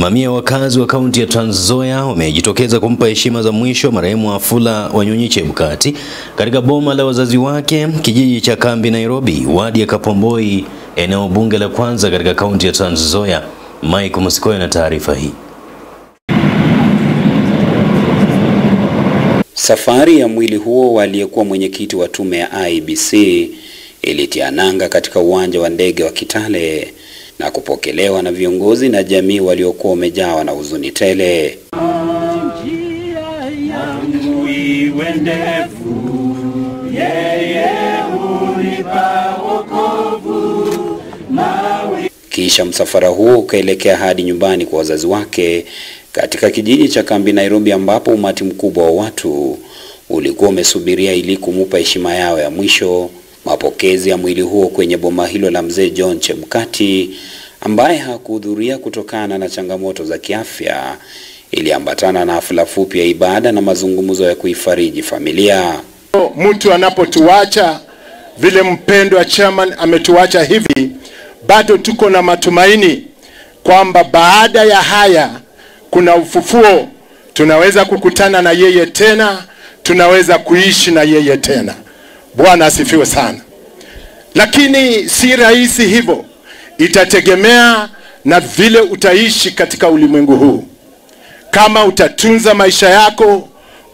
Mamia wakazi wa kaunti ya Trans Nzoia wamejitokeza kumpa heshima za mwisho marehemu Wafula Wanyonyi Chebukati katika boma la wazazi wake kijiji cha Kambi Nairobi, wadi ya Kapomboi, eneo bunge la kwanza katika kaunti ya Trans Nzoia. Mike Musikoya na taarifa hii. Safari ya mwili huo waliyekuwa mwenyekiti wa tume ya IEBC ilitia nanga katika uwanja wa ndege wa Kitale na kupokelewa na viongozi na jamii waliokuwa wamejawa na huzuni tele. Kisha msafara huo ukaelekea hadi nyumbani kwa wazazi wake katika kijiji cha Kambi Nairobi, ambapo umati mkubwa wa watu ulikuwa umesubiria ili kumupa heshima yao ya mwisho. Mapokezi ya mwili huo kwenye boma hilo la mzee John Chebukati, ambaye hakuhudhuria kutokana na changamoto za kiafya, iliambatana na hafla fupi ya ibada na mazungumzo ya kuifariji familia. Mtu anapotuacha vile mpendwa chairman ametuacha hivi, bado tuko na matumaini kwamba baada ya haya kuna ufufuo, tunaweza kukutana na yeye tena, tunaweza kuishi na yeye tena. Bwana asifiwe sana. Lakini si rahisi hivyo, itategemea na vile utaishi katika ulimwengu huu. Kama utatunza maisha yako,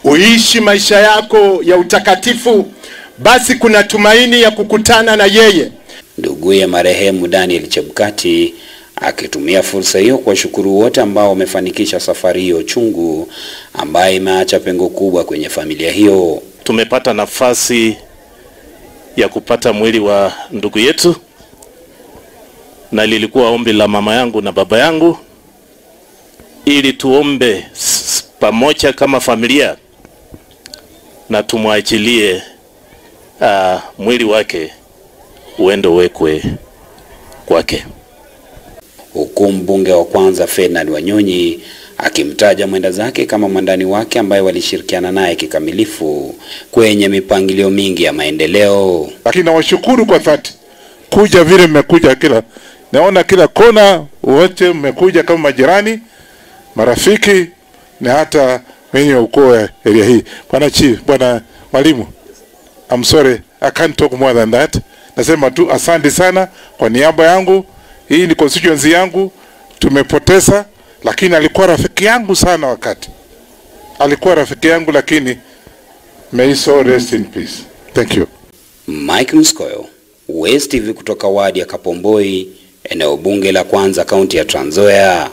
uishi maisha yako ya utakatifu, basi kuna tumaini ya kukutana na yeye. Nduguye marehemu Daniel Chebukati akitumia fursa hiyo kwa shukuru wote ambao wamefanikisha safari hiyo chungu ambaye imeacha pengo kubwa kwenye familia hiyo. Tumepata nafasi ya kupata mwili wa ndugu yetu, na lilikuwa ombi la mama yangu na baba yangu ili tuombe pamoja kama familia na tumwachilie mwili wake uende wekwe kwake. Huku mbunge wa kwanza Ferdinand Wanyonyi akimtaja mwenda zake kama mwandani wake ambaye walishirikiana naye kikamilifu kwenye mipangilio mingi ya maendeleo. Lakini nawashukuru kwa dhati kuja vile mmekuja, naona kila kona wote mmekuja kama majirani, marafiki na hata wenye ukoo wa area hii. Bwana Chief, Bwana Mwalimu, I'm sorry, I can't talk more than that. Nasema tu asante sana kwa niaba yangu. Hii ni constituency yangu, tumepoteza, lakini alikuwa rafiki yangu sana wakati. Alikuwa rafiki yangu, lakini may so rest in peace. Thank you. Mike Musikoya, West TV kutoka wadi ya Kapomboi, eneo bunge la kwanza kaunti ya Trans Nzoia.